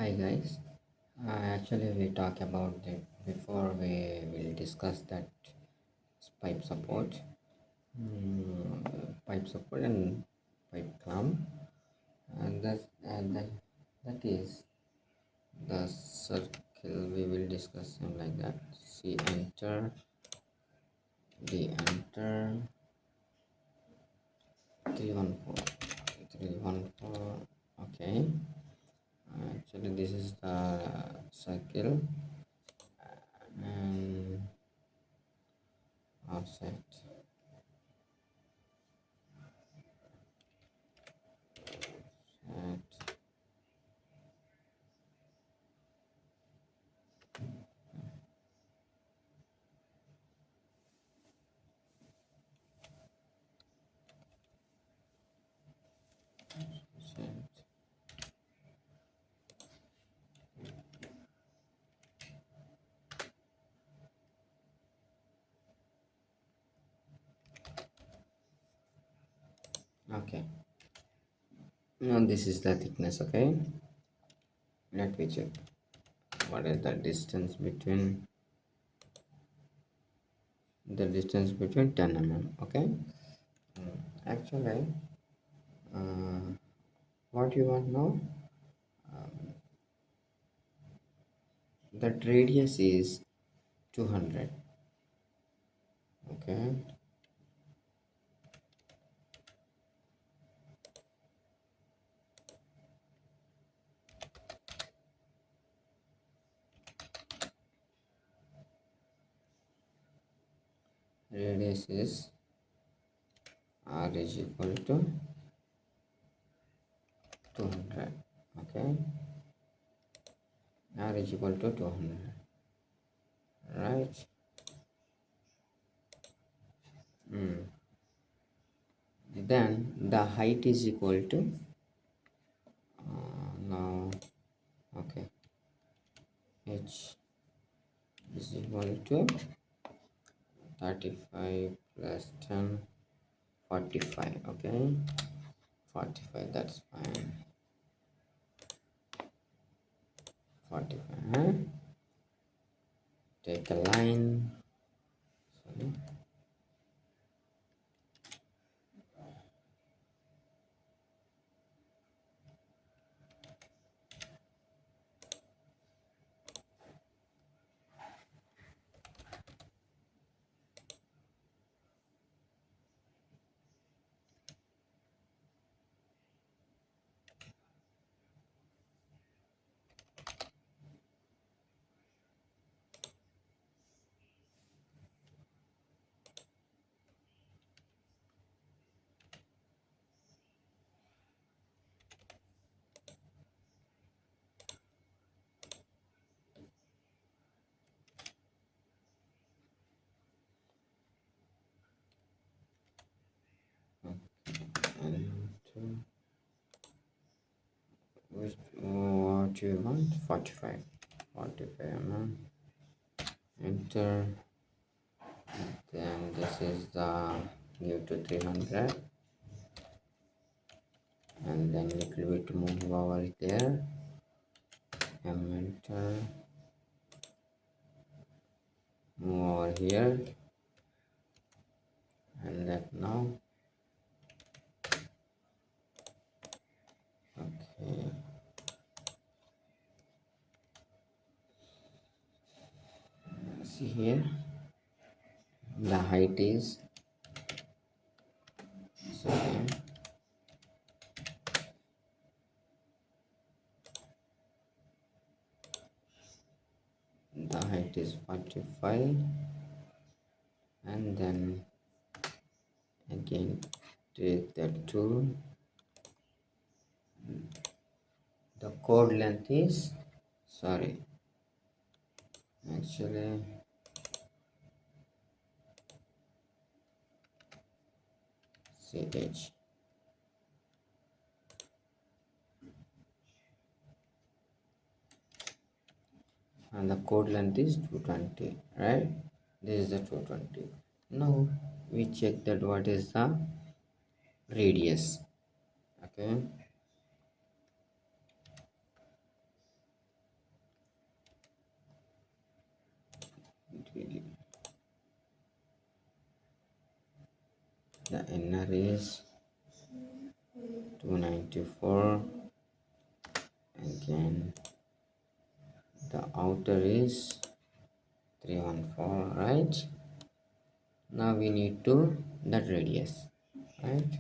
Hi guys. Actually, we talk about it before we will discuss that pipe support, pipe support and pipe clamp, and that is the circle. We will discuss them like that. C enter, D enter, 314, 314. Okay. Actually, this is the circle and offset. Set. Set. Okay, now this is the thickness. Okay, let me check what is the distance between 10 okay. Actually, uh, what you want now, that radius is 200. Okay, radius is r is equal to 200. Okay, r is equal to 200, right? Then the height is equal to now, okay, h is equal to 35 plus 10, 45. Okay, 45, that's fine. 45, huh? Take a line. Sorry. And what you want? 45, 45 enter. Then this is the new to 300, and then little bit move over there, enter, move over here, and that now. Okay, see here, the height is, sorry, the height is 45, and then again take the tool. The chord length is, sorry, actually ch, and the chord length is 220, right? This is the 220. Now we check that what is the radius. Okay, The inner is 294. Again, the outer is 314, right? Now we need to that radius, right?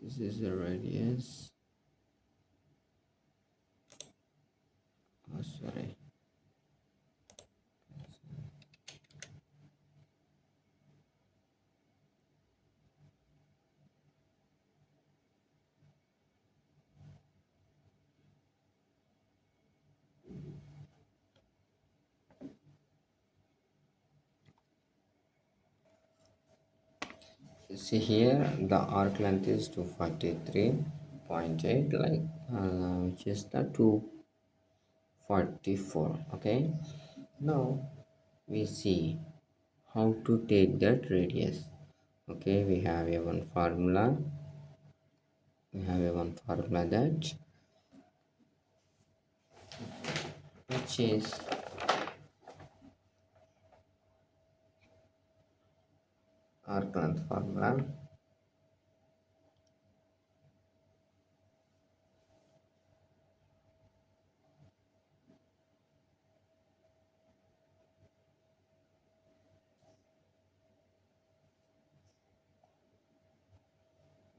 This is the radius. Oh, sorry. See here, the arc length is 243.8, like which is the 244. Okay. Now we see how to take that radius. Okay, we have a one formula. We have a one formula that which is arc length formula.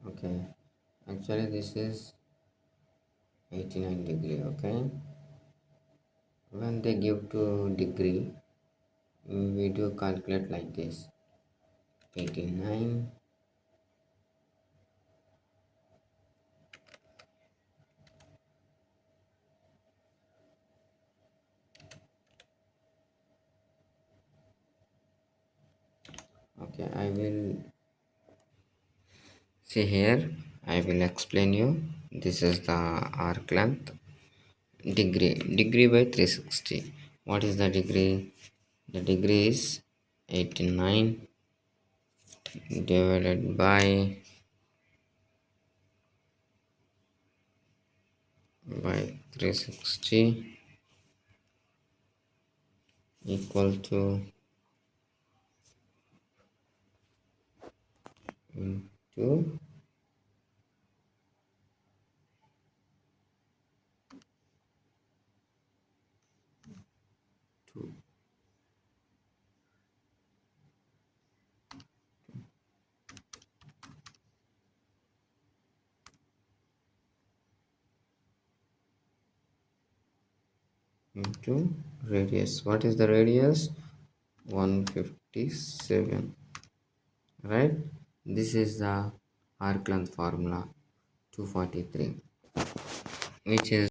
Okay, actually this is 89 degree. Okay, when they give to degree, we do calculate like this: 89. Okay, I will see here. I will explain you. This is the arc length. Degree by 360. What is the degree? The degree is 89 divided by 360 equal to into 2 into radius. What is the radius? 157, right? This is the arc length formula 243, which is